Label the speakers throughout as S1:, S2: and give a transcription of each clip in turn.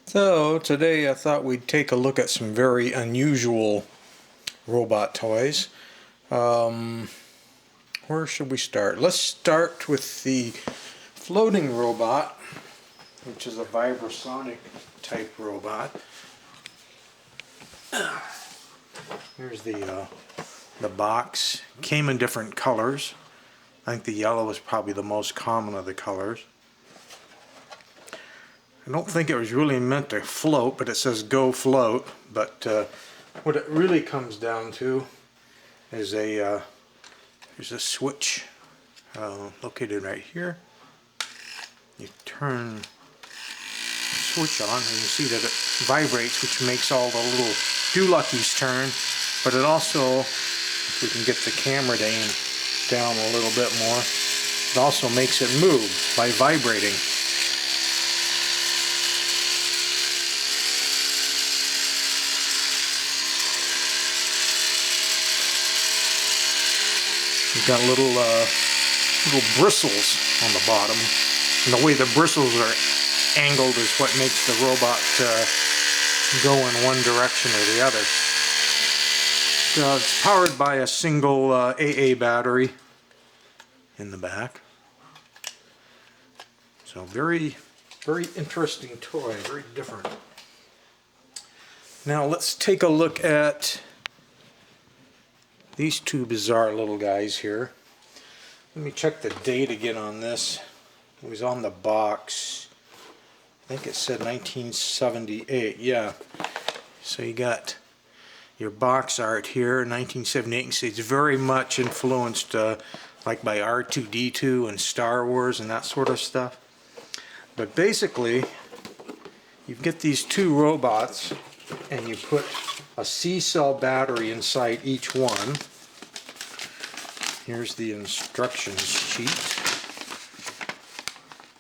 S1: So today I thought we'd take a look at some very unusual robot toys. Where should we start? Let's start with the floating robot, which is a vibrasonic type robot. Here's the box. Came in different colors. I think the yellow is probably the most common of the colors. I don't think it was really meant to float, but it says go float. But what it really comes down to is there's a switch located right here. You turn the switch on and you see that it vibrates, which makes all the little do-luckies turn. But it also, if we can get the camera to aim down a little bit more, it also makes it move by vibrating. You've got little bristles on the bottom, and the way the bristles are angled is what makes the robot go in one direction or the other. It's powered by a single AA battery in the back. So very interesting toy, very different. Now let's take a look at these two bizarre little guys here. Let me check the date again on this. It was on the box. I think it said 1978. Yeah. So you got your box art here, 1978. You can see it's very much influenced like by R2-D2 and Star Wars and that sort of stuff. But basically, you get these two robots and you put a C-cell battery inside each one. Here's the instructions sheet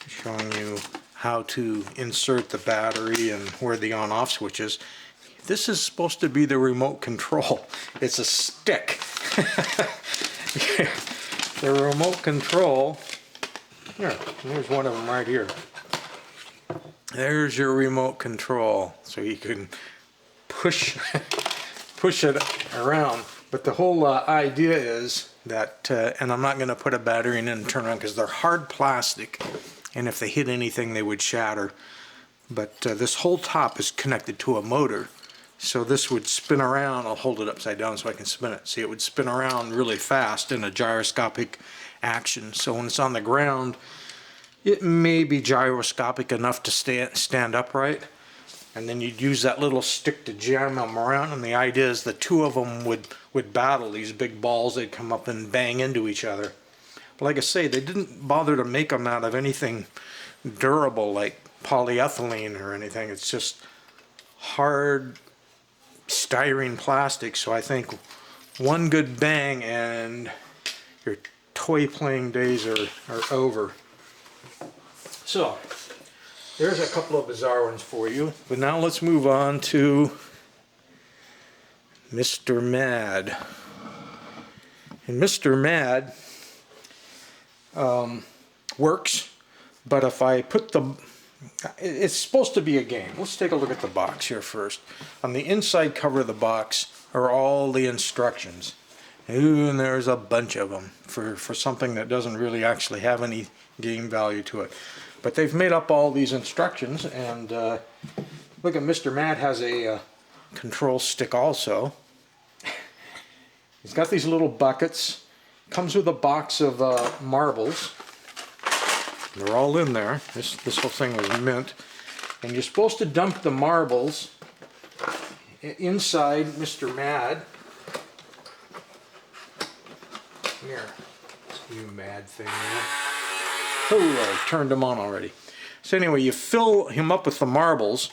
S1: showing you how to insert the battery and where the on-off switch is. This is supposed to be the remote control. It's a stick. The remote control, here's one of them right here. There's your remote control, so you can push it around. But the whole idea is that, and I'm not going to put a battery in and turn around because they're hard plastic, and if they hit anything they would shatter. But this whole top is connected to a motor, so this would spin around. I'll hold it upside down so I can spin it. See, it would spin around really fast in a gyroscopic action. So when it's on the ground, it may be gyroscopic enough to stand upright. And then you'd use that little stick to jam them around, and the idea is the two of them would battle these big balls. They'd come up and bang into each other. But like I say, they didn't bother to make them out of anything durable like polyethylene or anything. It's just hard styrene plastic. So I think one good bang and your toy playing days are over. So there's a couple of bizarre ones for you, but now let's move on to Mr. Mad. And Mr. Mad works, but if I put it's supposed to be a game. Let's take a look at the box here first. On the inside cover of the box are all the instructions. Ooh, and there's a bunch of them for something that doesn't really actually have any game value to it. But they've made up all these instructions, and look at Mr. Mad has a control stick also. He's got these little buckets. Comes with a box of marbles. They're all in there. This whole thing was mint. And you're supposed to dump the marbles inside Mr. Mad. Here, you mad thing there. Oh, I turned him on already. So anyway, you fill him up with the marbles,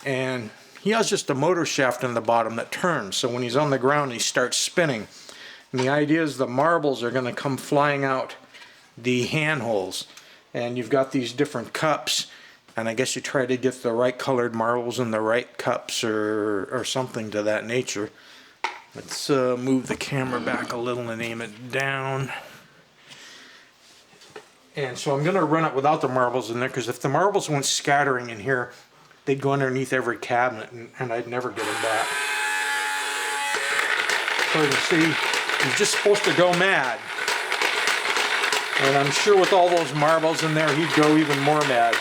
S1: and he has just a motor shaft in the bottom that turns. So when he's on the ground, he starts spinning. And the idea is the marbles are going to come flying out the handholds. And you've got these different cups, and I guess you try to get the right colored marbles in the right cups or something to that nature. Let's move the camera back a little and aim it down. And so I'm going to run it without the marbles in there, because if the marbles went scattering in here, they'd go underneath every cabinet, and I'd never get them back. So you can see, he's just supposed to go mad. And I'm sure with all those marbles in there, he'd go even more mad.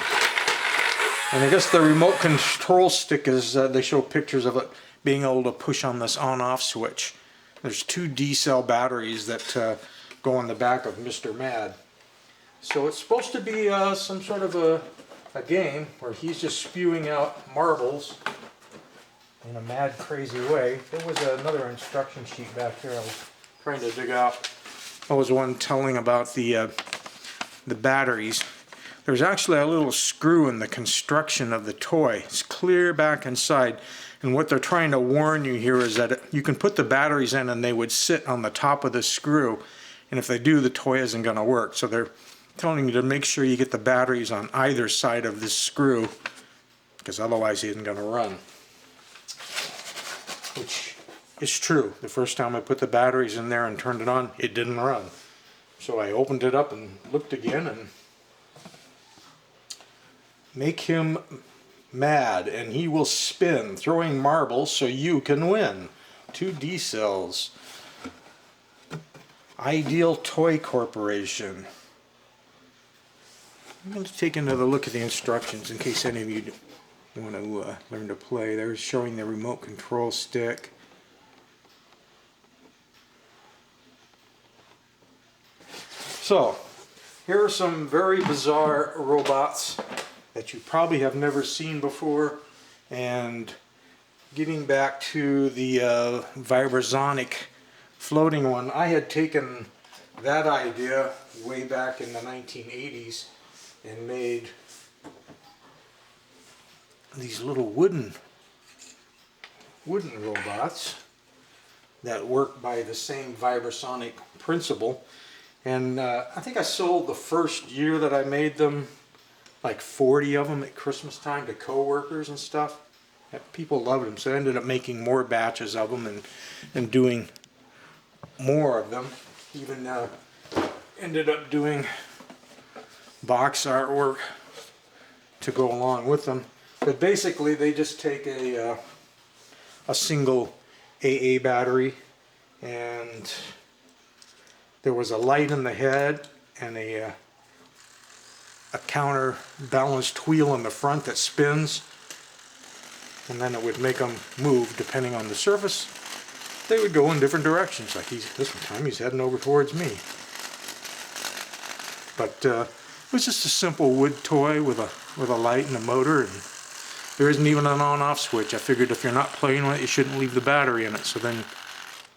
S1: And I guess the remote control stick is, they show pictures of it being able to push on this on-off switch. There's 2 D-cell batteries that go on the back of Mr. Mad. So it's supposed to be some sort of a game where he's just spewing out marbles in a mad, crazy way. There was another instruction sheet back here I was trying to dig out. I was one telling about the batteries. There's actually a little screw in the construction of the toy. It's clear back inside, and what they're trying to warn you here is that you can put the batteries in and they would sit on the top of the screw, and if they do, the toy isn't going to work. So they're telling you to make sure you get the batteries on either side of this screw, because otherwise it isn't going to run. Which is true. The first time I put the batteries in there and turned it on, it didn't run. So I opened it up and looked again, and make him mad and he will spin, throwing marbles so you can win. 2 D-cells. Ideal Toy Corporation. I'm going to take another look at the instructions in case any of you want to learn to play. They're showing the remote control stick. So, here are some very bizarre robots that you probably have never seen before, and getting back to the Vibrasonic floating one, I had taken that idea way back in the 1980s and made these little wooden robots that work by the same Vibrasonic principle. And I think I sold the first year that I made them like 40 of them at Christmas time to co-workers and stuff. People loved them, so I ended up making more batches of them and doing more of them. Even ended up doing box artwork to go along with them. But basically they just take a single AA battery, and there was a light in the head and a counterbalanced wheel in the front that spins, and then it would make them move depending on the surface. They would go in different directions. Like this time he's heading over towards me. But it was just a simple wood toy with a light and a motor, and there isn't even an on-off switch. I figured if you're not playing with it, you shouldn't leave the battery in it. So then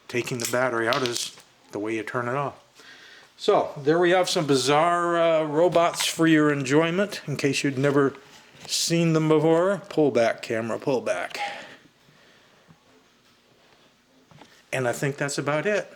S1: taking the battery out is the way you turn it off. So there we have some bizarre robots for your enjoyment in case you'd never seen them before. Pull back, camera, pull back. And I think that's about it.